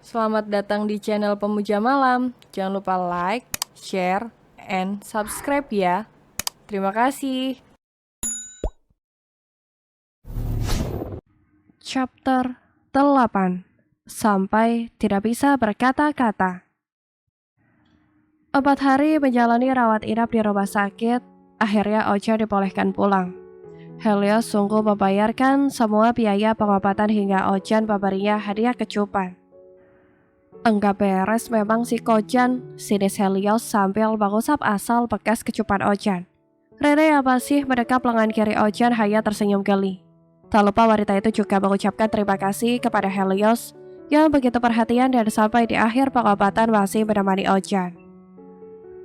Selamat datang di channel Pemuja Malam. Jangan lupa like, share, and subscribe ya. Terima kasih. Chapter 8. Sampai tidak bisa berkata-kata. 4 hari menjalani rawat inap di rumah sakit, akhirnya Ocha dibolehkan pulang. Helios sungguh membayarkan semua biaya pengobatan hingga Ojan memberinya hadiah kecupan. Enggak beres memang si Kojan, sinis Helios sambil mengusap asal bekas kecupan Ojan. Rere yang masih mendekap lengan kiri Ojan hanya tersenyum geli. Tak lupa wanita itu juga mengucapkan terima kasih kepada Helios yang begitu perhatian dan sampai di akhir pengobatan masih menemani Ojan.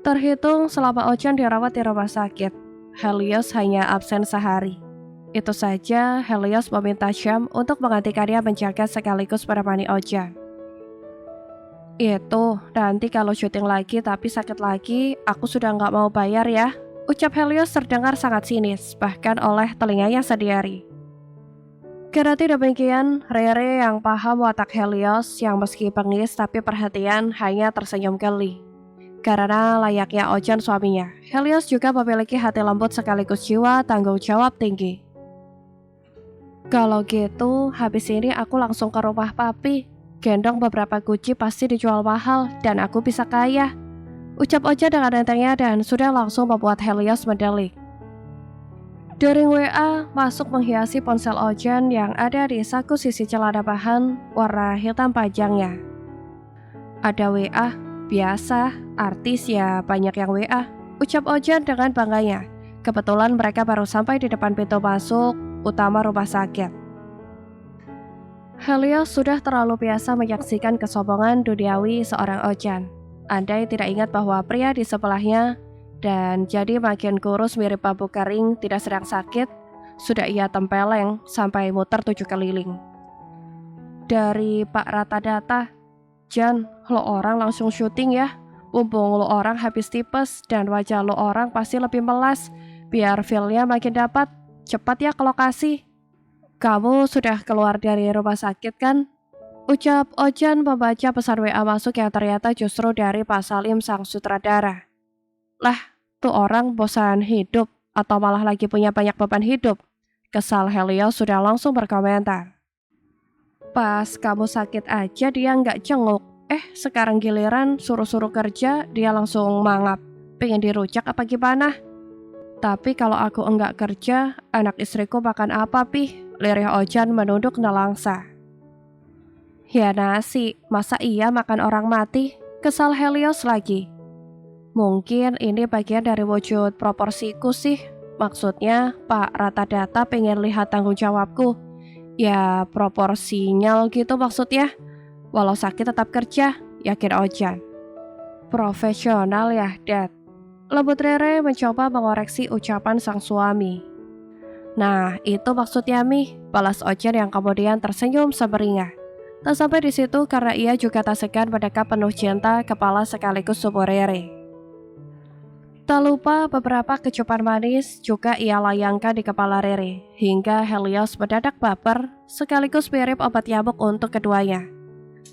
Terhitung selama Ojan dirawat di rumah sakit, Helios hanya absen sehari. Itu saja Helios meminta Syam untuk menggantikannya menjaga sekaligus menemani Ojan. Itu, nanti kalau syuting lagi tapi sakit lagi, aku sudah nggak mau bayar ya. Ucap Helios terdengar sangat sinis, bahkan oleh telinganya sendiri. Kendati demikian, Rere yang paham watak Helios yang meski bengis tapi perhatian hanya tersenyum geli. Karena layaknya Ojan suaminya, Helios juga memiliki hati lembut sekaligus jiwa tanggung jawab tinggi. Kalau gitu, habis ini aku langsung ke rumah papi. Gendong beberapa guci pasti dijual mahal dan aku bisa kaya. Ucap Ojan dengan entengnya dan sudah langsung membuat Helios mendelik. Dering WA masuk menghiasi ponsel Ojan yang ada di saku sisi celana bahan warna hitam panjangnya. Ada WA, biasa, artis ya banyak yang WA. Ucap Ojan dengan bangganya. Kebetulan mereka baru sampai di depan pintu masuk utama rumah sakit. Helios sudah terlalu biasa menyaksikan kesombongan duniawi seorang Ojan. Andai tidak ingat bahwa pria di sebelahnya dan jadi makin kurus mirip bambu kering tidak sedang sakit, sudah ia tempeleng sampai muter 7 keliling. Dari Pak Ratadata, Jan, lo orang langsung syuting ya. Mumpung lo orang habis tipes dan wajah lo orang pasti lebih melas. Biar feel-nya makin dapat, cepat ya ke lokasi. Kamu sudah keluar dari rumah sakit kan? Ucap Ojan membaca pesan WA masuk yang ternyata justru dari Pak Salim sang sutradara. Lah, tuh orang bosan hidup atau malah lagi punya banyak beban hidup? Kesal Helios sudah langsung berkomentar. Pas kamu sakit aja dia nggak jenguk. Sekarang giliran suruh-suruh kerja dia langsung mangap. Pengen dirujak apa gimana? Tapi kalau aku enggak kerja, anak istriku makan apa pih? Lirih Ojan menunduk nelangsa. Ya nasi, masa iya makan orang mati? Kesal Helios lagi. Mungkin ini bagian dari wujud proporsiku sih. Maksudnya Pak Ratadata pengen lihat tanggung jawabku. Ya proporsinyal gitu maksudnya. Walau sakit tetap kerja, yakin Ojan. Profesional ya, Dad. Lembut Rere mencoba mengoreksi ucapan sang suami. Nah, itu maksudnya Mi, balas Ojan yang kemudian tersenyum semeringah. Tak sampai di situ karena ia juga tak segan mendekap penuh cinta kepala sekaligus tubuh Rere. Tak lupa beberapa kecupan manis juga ia layangkan di kepala Rere, hingga Helios mendadak baper sekaligus mirip obat nyamuk untuk keduanya.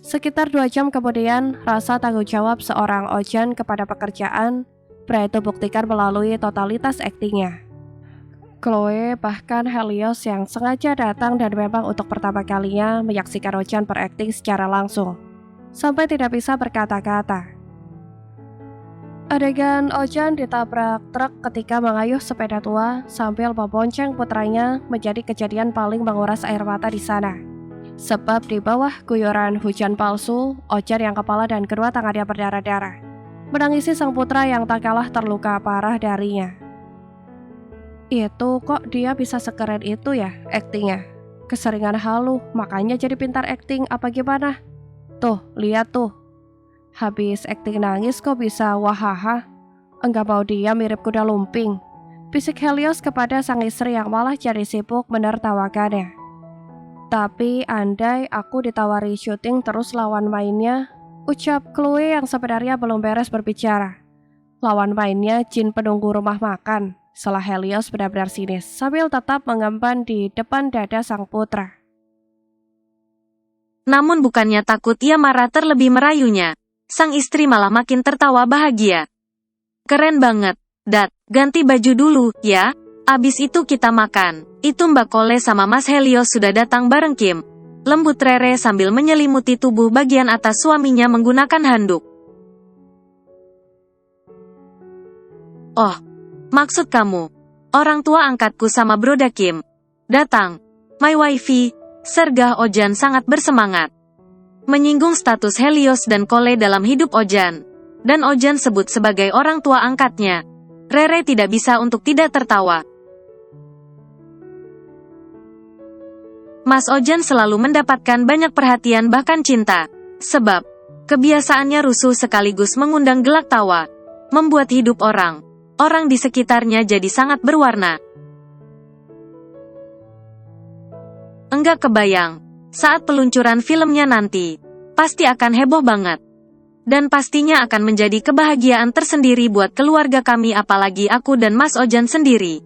Sekitar 2 jam kemudian, rasa tanggung jawab seorang Ojan kepada pekerjaan pria itu buktikan melalui totalitas aktingnya. Chloe bahkan Helios yang sengaja datang dan memang untuk pertama kalinya menyaksikan Ojan berakting secara langsung, sampai tidak bisa berkata-kata. Adegan Ojan ditabrak truk ketika mengayuh sepeda tua sambil membonceng putranya menjadi kejadian paling menguras air mata di sana. Sebab di bawah guyuran hujan palsu, Ojan yang kepala dan kedua tangannya berdarah-darah menangisi sang putra yang tak kalah terluka parah darinya. Itu kok dia bisa sekeren itu ya aktingnya. Keseringan halu, makanya jadi pintar akting apa gimana? Tuh, lihat tuh. Habis akting nangis kok bisa wahaha. Enggak mau dia mirip kuda lumping. Bisik Helios kepada sang istri yang malah jadi sibuk menertawakannya. Tapi andai aku ditawari syuting terus lawan mainnya, ucap Chloe yang sebenarnya belum beres berbicara. Lawan mainnya jin penunggu rumah makan. Setelah Helios benar-benar sinis sambil tetap mengemban di depan dada sang putra. Namun bukannya takut ia marah terlebih merayunya. Sang istri malah makin tertawa bahagia. Keren banget, Dad. Ganti baju dulu, ya. Abis itu kita makan. Itu Mbak Kole sama Mas Helios sudah datang bareng Kim. Lembut Rere sambil menyelimuti tubuh bagian atas suaminya menggunakan handuk. Oh, maksud kamu, orang tua angkatku sama Broda Kim datang. My wifey, sergah Ojan sangat bersemangat. Menyinggung status Helios dan Kole dalam hidup Ojan. Dan Ojan sebut sebagai orang tua angkatnya. Rere tidak bisa untuk tidak tertawa. Mas Ojan selalu mendapatkan banyak perhatian bahkan cinta. Sebab, kebiasaannya rusuh sekaligus mengundang gelak tawa. Membuat hidup orang di sekitarnya jadi sangat berwarna. Enggak kebayang, saat peluncuran filmnya nanti, pasti akan heboh banget. Dan pastinya akan menjadi kebahagiaan tersendiri buat keluarga kami apalagi aku dan Mas Ojan sendiri.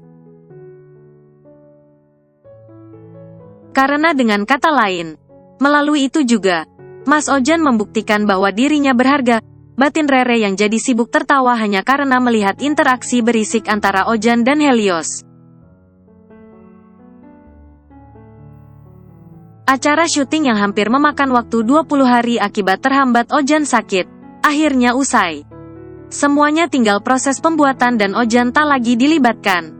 Karena dengan kata lain, melalui itu juga, Mas Ojan membuktikan bahwa dirinya berharga. Batin Rere yang jadi sibuk tertawa hanya karena melihat interaksi berisik antara Ojan dan Helios. Acara syuting yang hampir memakan waktu 20 hari akibat terhambat Ojan sakit, akhirnya usai. Semuanya tinggal proses pembuatan dan Ojan tak lagi dilibatkan.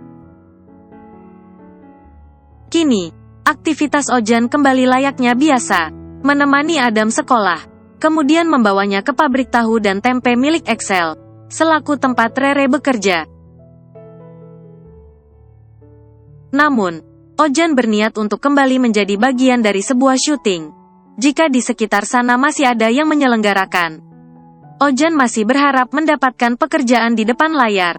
Kini, aktivitas Ojan kembali layaknya biasa, menemani Adam sekolah. Kemudian membawanya ke pabrik tahu dan tempe milik Excel, selaku tempat Rere bekerja. Namun, Ojan berniat untuk kembali menjadi bagian dari sebuah syuting. Jika di sekitar sana masih ada yang menyelenggarakan, Ojan masih berharap mendapatkan pekerjaan di depan layar.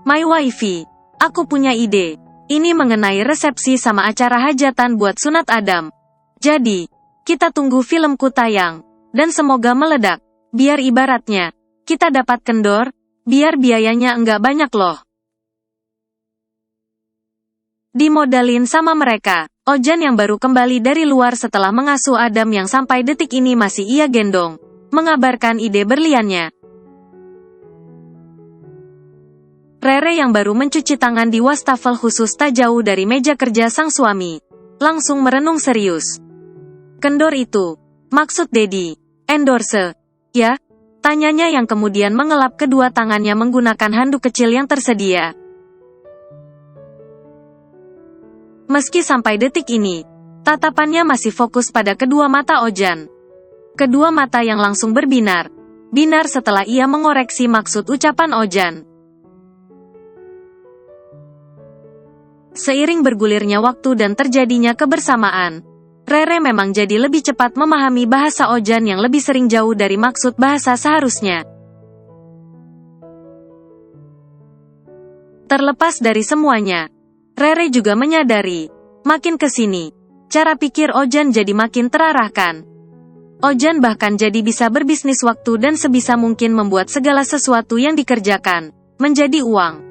My wifey, aku punya ide. Ini mengenai resepsi sama acara hajatan buat sunat Adam. Jadi, kita tunggu filmku tayang, dan semoga meledak. Biar ibaratnya, kita dapat kendor, biar biayanya enggak banyak loh. Dimodalin sama mereka, Ojan yang baru kembali dari luar setelah mengasuh Adam yang sampai detik ini masih ia gendong, mengabarkan ide berliannya. Rere yang baru mencuci tangan di wastafel khusus tak jauh dari meja kerja sang suami, langsung merenung serius. Kendor itu, maksud Dedi, endorse, ya? Tanyanya yang kemudian mengelap kedua tangannya menggunakan handuk kecil yang tersedia. Meski sampai detik ini, tatapannya masih fokus pada kedua mata Ojan. Kedua mata yang langsung binar setelah ia mengoreksi maksud ucapan Ojan. Seiring bergulirnya waktu dan terjadinya kebersamaan, Rere memang jadi lebih cepat memahami bahasa Ojan yang lebih sering jauh dari maksud bahasa seharusnya. Terlepas dari semuanya, Rere juga menyadari, makin kesini, cara pikir Ojan jadi makin terarahkan. Ojan bahkan jadi bisa berbisnis waktu dan sebisa mungkin membuat segala sesuatu yang dikerjakan menjadi uang.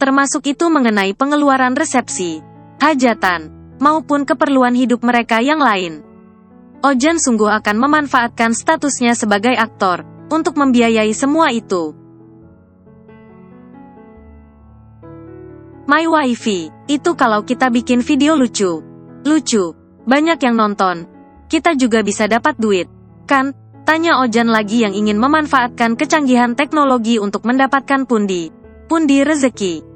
Termasuk itu mengenai pengeluaran resepsi, hajatan, maupun keperluan hidup mereka yang lain. Ojan sungguh akan memanfaatkan statusnya sebagai aktor, untuk membiayai semua itu. My wifey, itu kalau kita bikin video lucu, banyak yang nonton, kita juga bisa dapat duit, kan? Tanya Ojan lagi yang ingin memanfaatkan kecanggihan teknologi untuk mendapatkan pundi rezeki.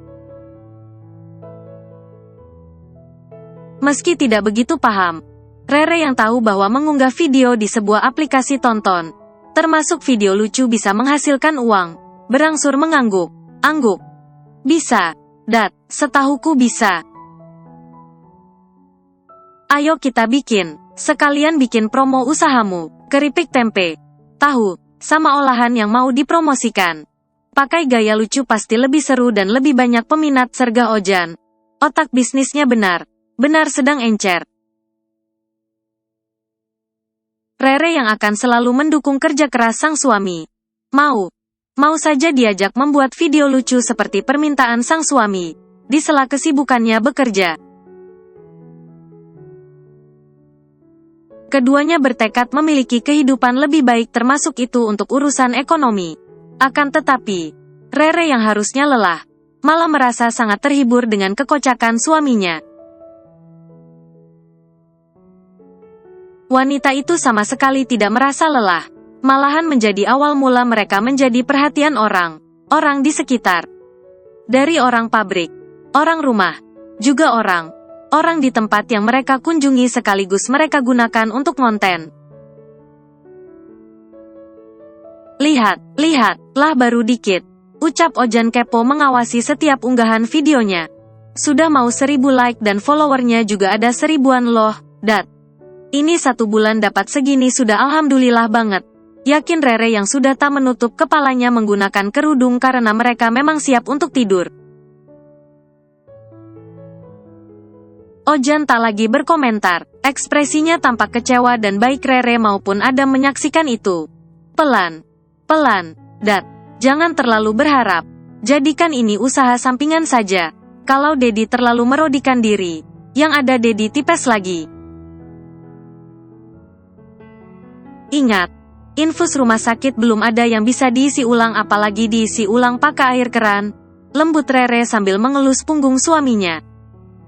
Meski tidak begitu paham, Rere yang tahu bahwa mengunggah video di sebuah aplikasi tonton, termasuk video lucu bisa menghasilkan uang, berangsur mengangguk. Bisa, Dad, setahuku bisa. Ayo kita bikin, sekalian bikin promo usahamu, keripik tempe, tahu, sama olahan yang mau dipromosikan. Pakai gaya lucu pasti lebih seru dan lebih banyak peminat, sergah Ojan. Otak bisnisnya benar sedang encer. Rere yang akan selalu mendukung kerja keras sang suami. Mau saja diajak membuat video lucu seperti permintaan sang suami. di sela kesibukannya bekerja. Keduanya bertekad memiliki kehidupan lebih baik termasuk itu untuk urusan ekonomi. Akan tetapi, Rere yang harusnya lelah, malah merasa sangat terhibur dengan kekocakan suaminya. Wanita itu sama sekali tidak merasa lelah, malahan menjadi awal mula mereka menjadi perhatian orang di sekitar. Dari orang pabrik, orang rumah, juga orang di tempat yang mereka kunjungi sekaligus mereka gunakan untuk konten. Lihat, baru dikit, ucap Ojan kepo mengawasi setiap unggahan videonya. Sudah mau 1000 like dan followernya juga ada 1000-an loh, dat. Ini 1 bulan dapat segini sudah alhamdulillah banget. Yakin Rere yang sudah tak menutup kepalanya menggunakan kerudung karena mereka memang siap untuk tidur. Ojan tak lagi berkomentar, ekspresinya tampak kecewa dan baik Rere maupun Adam menyaksikan itu. Pelan, dat, jangan terlalu berharap. Jadikan ini usaha sampingan saja. Kalau Dedi terlalu merodikan diri, yang ada Dedi tipes lagi. Ingat, infus rumah sakit belum ada yang bisa diisi ulang apalagi diisi ulang pakai air keran, lembut Rere sambil mengelus punggung suaminya.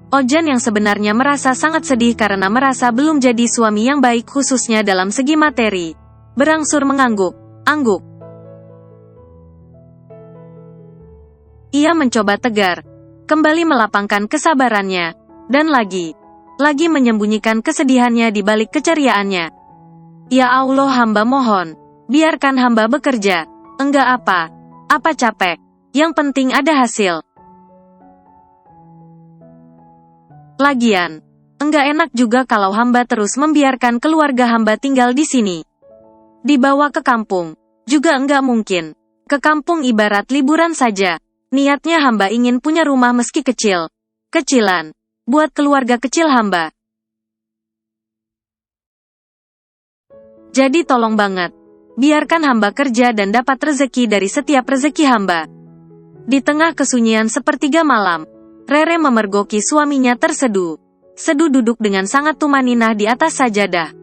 Ojan yang sebenarnya merasa sangat sedih karena merasa belum jadi suami yang baik khususnya dalam segi materi, berangsur mengangguk. Ia mencoba tegar, kembali melapangkan kesabarannya, dan lagi menyembunyikan kesedihannya di balik keceriaannya. Ya Allah hamba mohon, biarkan hamba bekerja, enggak apa capek, yang penting ada hasil. Lagian, enggak enak juga kalau hamba terus membiarkan keluarga hamba tinggal di sini. Dibawa ke kampung, juga enggak mungkin. Ke kampung ibarat liburan saja. Niatnya hamba ingin punya rumah meski kecilan, buat keluarga kecil hamba. Jadi tolong banget, biarkan hamba kerja dan dapat rezeki dari setiap rezeki hamba. Di tengah kesunyian sepertiga malam, Rere memergoki suaminya terseduh duduk dengan sangat tumaninah di atas sajadah.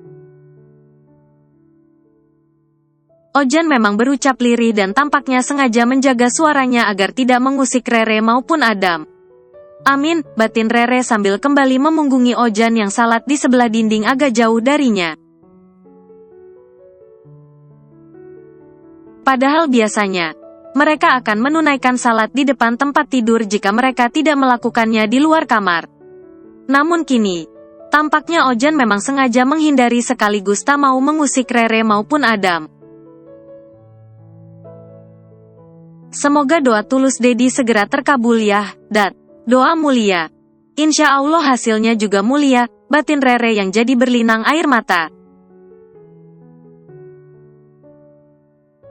Ojan memang berucap lirih dan tampaknya sengaja menjaga suaranya agar tidak mengusik Rere maupun Adam. Amin, batin Rere sambil kembali memunggungi Ojan yang salat di sebelah dinding agak jauh darinya. Padahal biasanya, mereka akan menunaikan salat di depan tempat tidur jika mereka tidak melakukannya di luar kamar. Namun kini, tampaknya Ojan memang sengaja menghindari sekaligus tak mau mengusik Rere maupun Adam. Semoga doa tulus Dedi segera terkabul ya, dat. Doa mulia. Insya Allah hasilnya juga mulia, batin Rere yang jadi berlinang air mata.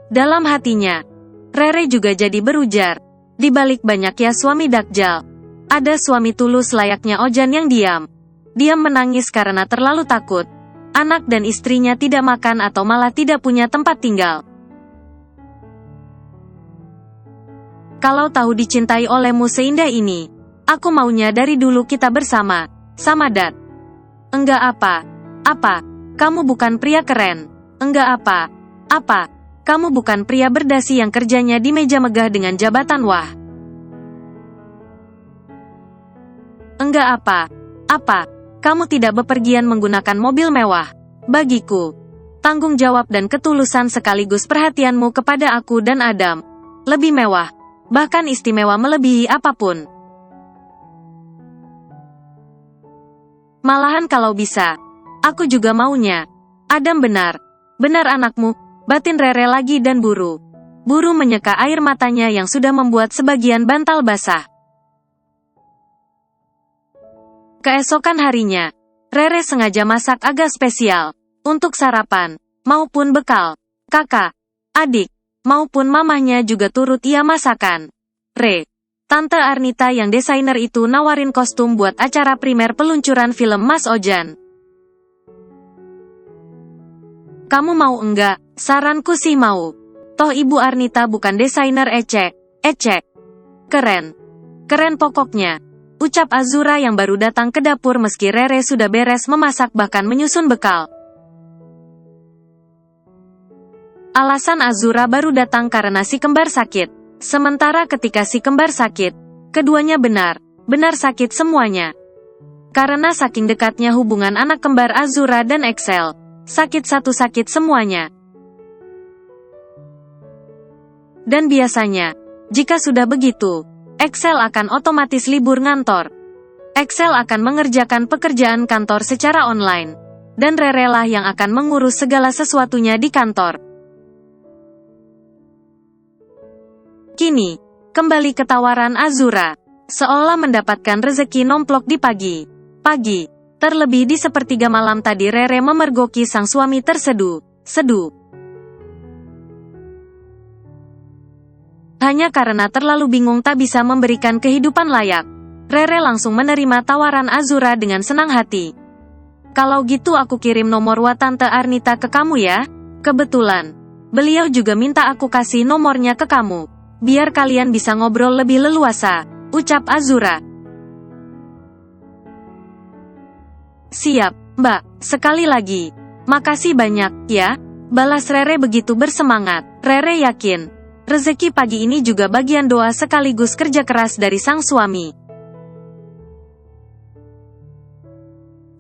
Dalam hatinya, Rere juga jadi berujar, di balik banyak ya suami dakjal, ada suami tulus layaknya Ojan yang diam menangis karena terlalu takut, anak dan istrinya tidak makan atau malah tidak punya tempat tinggal. Kalau tahu dicintai olehmu seindah ini, aku maunya dari dulu kita bersama, sama dat. Enggak apa, kamu bukan pria keren, enggak apa, kamu bukan pria berdasi yang kerjanya di meja megah dengan jabatan wah. Enggak apa, kamu tidak bepergian menggunakan mobil mewah. Bagiku, tanggung jawab dan ketulusan sekaligus perhatianmu kepada aku dan Adam, lebih mewah, bahkan istimewa melebihi apapun. Malahan kalau bisa, aku juga maunya. Adam benar anakmu, batin Rere lagi dan buru menyeka air matanya yang sudah membuat sebagian bantal basah. Keesokan harinya, Rere sengaja masak agak spesial, untuk sarapan, maupun bekal. Kakak, adik, maupun mamahnya juga turut ia masakan. Tante Arnita yang desainer itu nawarin kostum buat acara primer peluncuran film Mas Ojan. Kamu mau enggak? Saranku sih mau. Toh Ibu Arnita bukan desainer ecek. Keren. Keren pokoknya. Ucap Azura yang baru datang ke dapur meski Rere sudah beres memasak bahkan menyusun bekal. Alasan Azura baru datang karena si kembar sakit. Sementara ketika si kembar sakit, keduanya benar sakit semuanya. Karena saking dekatnya hubungan anak kembar Azura dan Excel, sakit semuanya. Dan biasanya, jika sudah begitu, Excel akan otomatis libur ngantor. Excel akan mengerjakan pekerjaan kantor secara online. Dan Rere lah yang akan mengurus segala sesuatunya di kantor. Kini, kembali ke tawaran Azura. Seolah mendapatkan rezeki nomplok di pagi. Terlebih di sepertiga malam tadi Rere memergoki sang suami terseduh. Hanya karena terlalu bingung tak bisa memberikan kehidupan layak, Rere langsung menerima tawaran Azura dengan senang hati. Kalau gitu aku kirim nomor Tante Arnita ke kamu ya. Kebetulan, beliau juga minta aku kasih nomornya ke kamu. Biar kalian bisa ngobrol lebih leluasa, ucap Azura. Siap, Mbak, sekali lagi. Makasih banyak, ya. Balas Rere begitu bersemangat. Rere yakin, rezeki pagi ini juga bagian doa sekaligus kerja keras dari sang suami.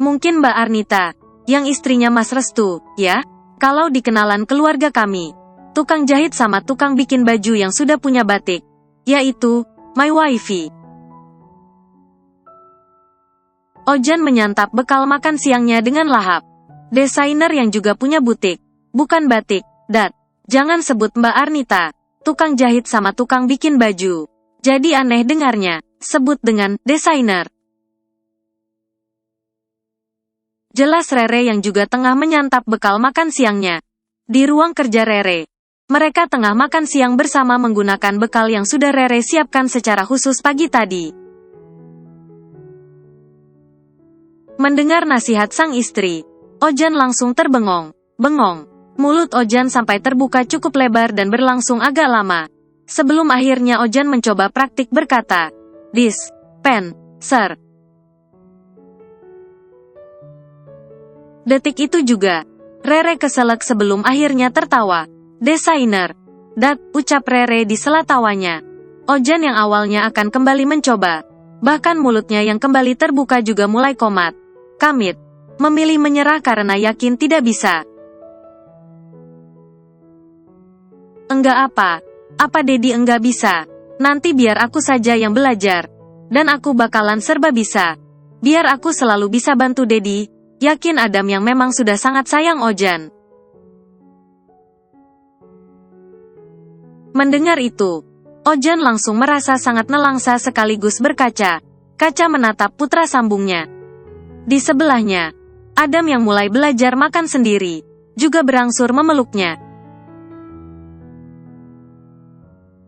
Mungkin Mbak Arnita, yang istrinya Mas Restu, ya? Kalau di kenalan keluarga kami, tukang jahit sama tukang bikin baju yang sudah punya batik, yaitu My Wifey. Ojan menyantap bekal makan siangnya dengan lahap. Desainer yang juga punya butik, bukan batik, Dat. Jangan sebut Mbak Arnita. Tukang jahit sama tukang bikin baju. Jadi aneh dengarnya, sebut dengan desainer. Jelas Rere yang juga tengah menyantap bekal makan siangnya. Di ruang kerja Rere, mereka tengah makan siang bersama menggunakan bekal yang sudah Rere siapkan secara khusus pagi tadi. Mendengar nasihat sang istri, Ojan langsung bengong. Mulut Ojan sampai terbuka cukup lebar dan berlangsung agak lama. Sebelum akhirnya Ojan mencoba praktik berkata, Sir. Detik itu juga, Rere keselak sebelum akhirnya tertawa. Desainer. Dat, ucap Rere di sela tawanya. Ojan yang awalnya akan kembali mencoba. Bahkan mulutnya yang kembali terbuka juga mulai kamit. Memilih menyerah karena yakin tidak bisa. Enggak apa Dedi enggak bisa. Nanti biar aku saja yang belajar. Dan aku bakalan serba bisa. Biar aku selalu bisa bantu Dedi, yakin Adam yang memang sudah sangat sayang Ojan. Mendengar itu, Ojan langsung merasa sangat nelangsa sekaligus berkaca. Kaca menatap putra sambungnya. Di sebelahnya, Adam yang mulai belajar makan sendiri, juga berangsur memeluknya.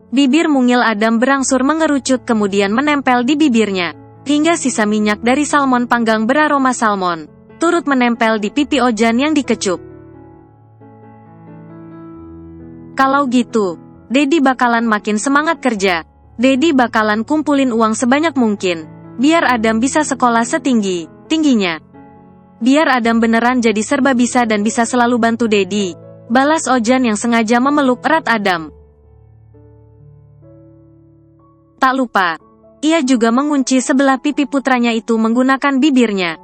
Bibir mungil Adam berangsur mengerucut kemudian menempel di bibirnya, hingga sisa minyak dari salmon panggang beraroma salmon, turut menempel di pipi Ojan yang dikecup. Kalau gitu, Dedi bakalan makin semangat kerja. Dedi bakalan kumpulin uang sebanyak mungkin, biar Adam bisa sekolah setinggi-tingginya. Biar Adam beneran jadi serba bisa dan bisa selalu bantu Dedi, balas Ojan yang sengaja memeluk erat Adam. Tak lupa, ia juga mengunci sebelah pipi putranya itu menggunakan bibirnya.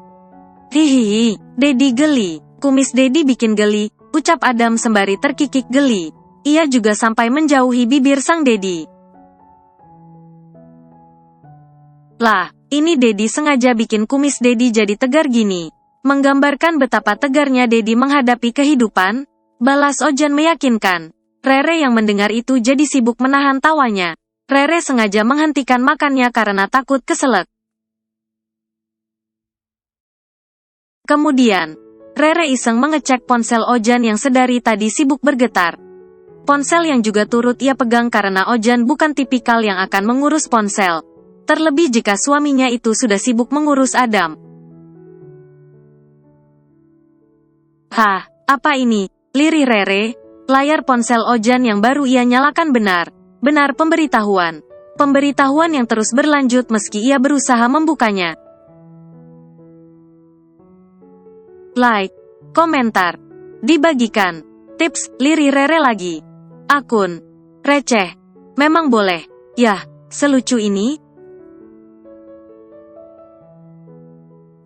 Hihihi, Dedi geli. Kumis Dedi bikin geli, ucap Adam sembari terkikik geli. Ia juga sampai menjauhi bibir sang Dedi. Lah, ini Dedi sengaja bikin kumis Dedi jadi tegar gini. Menggambarkan betapa tegarnya Dedi menghadapi kehidupan, balas Ojan meyakinkan. Rere yang mendengar itu jadi sibuk menahan tawanya. Rere sengaja menghentikan makannya karena takut keselak. Kemudian, Rere iseng mengecek ponsel Ojan yang sedari tadi sibuk bergetar. Ponsel yang juga turut ia pegang karena Ojan bukan tipikal yang akan mengurus ponsel. Terlebih jika suaminya itu sudah sibuk mengurus Adam. Hah, apa ini? Lirih Rere. Layar ponsel Ojan yang baru ia nyalakan benar pemberitahuan. Pemberitahuan yang terus berlanjut meski ia berusaha membukanya. Like, komentar, dibagikan. Tips, lirik Rere lagi. Akun receh. Memang boleh. Yah, selucu ini.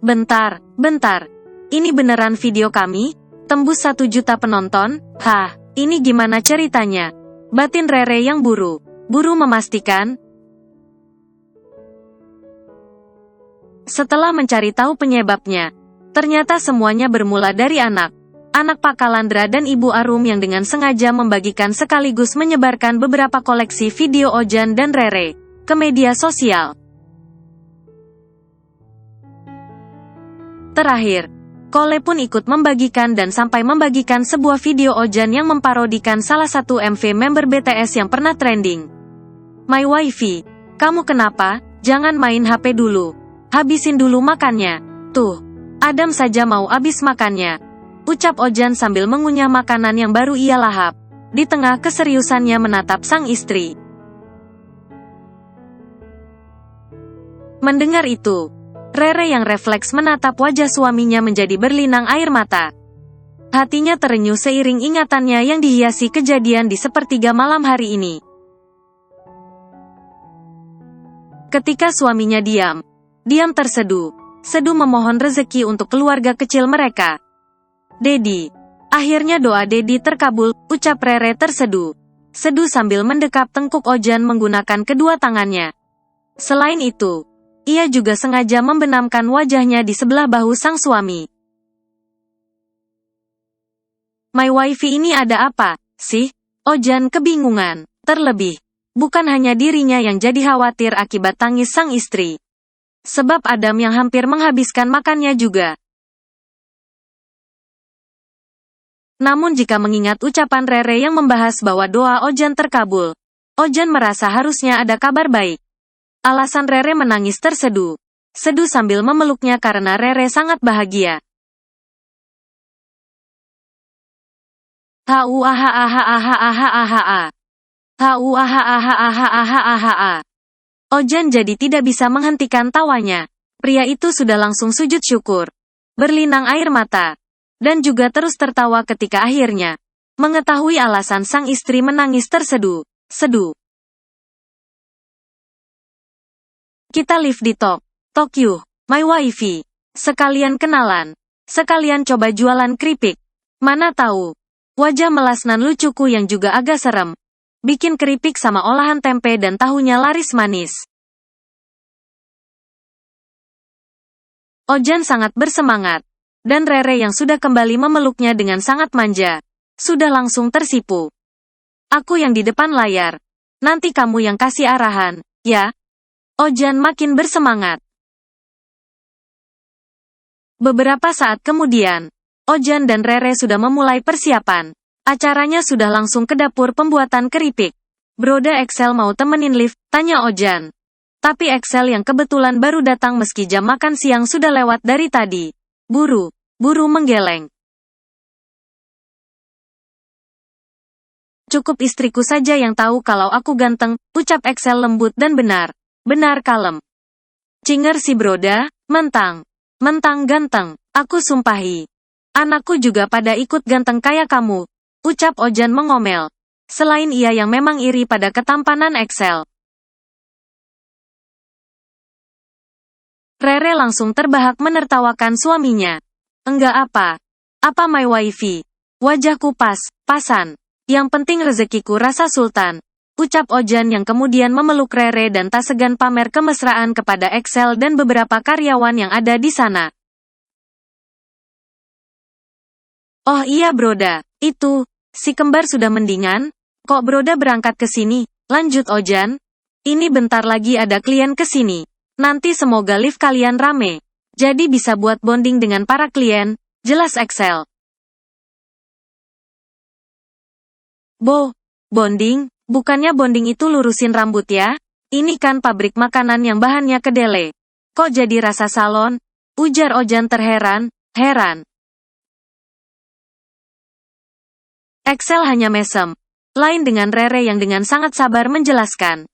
Bentar. Ini beneran video kami? Tembus 1 juta penonton? Hah, ini gimana ceritanya? Batin Rere yang buru memastikan. Setelah mencari tahu penyebabnya, ternyata semuanya bermula dari anak Pak Kalandra dan Ibu Arum yang dengan sengaja membagikan sekaligus menyebarkan beberapa koleksi video Ojan dan Rere ke media sosial. Terakhir, Kole pun ikut membagikan dan sampai membagikan sebuah video Ojan yang memparodikan salah satu MV member BTS yang pernah trending. My wifey, kamu kenapa? Jangan main HP dulu. Habisin dulu makannya. Tuh, Adam saja mau habis makannya. Ucap Ojan sambil mengunyah makanan yang baru ia lahap. Di tengah keseriusannya menatap sang istri. Mendengar itu, Rere yang refleks menatap wajah suaminya menjadi berlinang air mata. Hatinya terenyuh seiring ingatannya yang dihiasi kejadian di sepertiga malam hari ini. Ketika suaminya diam terseduh memohon rezeki untuk keluarga kecil mereka. Dedi, akhirnya doa Dedi terkabul, ucap Rere terseduh sambil mendekap tengkuk Ojan menggunakan kedua tangannya. Selain itu, ia juga sengaja membenamkan wajahnya di sebelah bahu sang suami. My wifey ini ada apa, sih? Ojan kebingungan. Terlebih, bukan hanya dirinya yang jadi khawatir akibat tangis sang istri. Sebab Adam yang hampir menghabiskan makannya juga. Namun jika mengingat ucapan Rere yang membahas bahwa doa Ojan terkabul, Ojan merasa harusnya ada kabar baik. Alasan Rere menangis terseduh sambil memeluknya karena Rere sangat bahagia. Ojan jadi tidak bisa menghentikan tawanya. Pria itu sudah langsung sujud syukur, berlinang air mata, dan juga terus tertawa ketika akhirnya mengetahui alasan sang istri menangis terseduh. Kita live di Tokyo, my wifey. Sekalian kenalan, sekalian coba jualan keripik. Mana tahu, wajah melas nan lucuku yang juga agak serem. Bikin keripik sama olahan tempe dan tahunya laris manis. Ojan sangat bersemangat, dan Rere yang sudah kembali memeluknya dengan sangat manja, sudah langsung tersipu. Aku yang di depan layar, nanti kamu yang kasih arahan, ya? Ojan makin bersemangat. Beberapa saat kemudian, Ojan dan Rere sudah memulai persiapan. Acaranya sudah langsung ke dapur pembuatan keripik. Broda Excel mau temenin live, tanya Ojan. Tapi Excel yang kebetulan baru datang meski jam makan siang sudah lewat dari tadi. Buru menggeleng. Cukup istriku saja yang tahu kalau aku ganteng, ucap Excel lembut dan benar kalem. Cinger si Broda, mentang ganteng, aku sumpahi. Anakku juga pada ikut ganteng kayak kamu, ucap Ojan mengomel. Selain ia yang memang iri pada ketampanan Excel. Rere langsung terbahak menertawakan suaminya. Enggak apa my wifey. Wajahku pasan. Yang penting rezekiku rasa sultan. Ucap Ojan yang kemudian memeluk Rere dan tak segan pamer kemesraan kepada Excel dan beberapa karyawan yang ada di sana. Oh iya Broda, itu, si kembar sudah mendingan? Kok Broda berangkat ke sini? Lanjut Ojan. Ini bentar lagi ada klien ke sini. Nanti semoga live kalian rame. Jadi bisa buat bonding dengan para klien, jelas Excel. Bonding? Bukannya bonding itu lurusin rambut ya? Ini kan pabrik makanan yang bahannya kedelai. Kok jadi rasa salon? Ujar Ojan terheran. Excel hanya mesem. Lain dengan Rere yang dengan sangat sabar menjelaskan.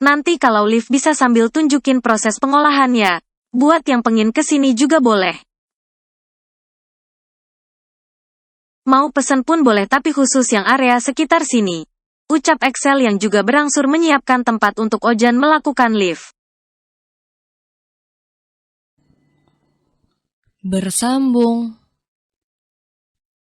Nanti kalau live bisa sambil tunjukin proses pengolahannya. Buat yang pengen kesini juga boleh. Mau pesen pun boleh tapi khusus yang area sekitar sini. Ucap Excel yang juga berangsur menyiapkan tempat untuk Ojan melakukan live. Bersambung.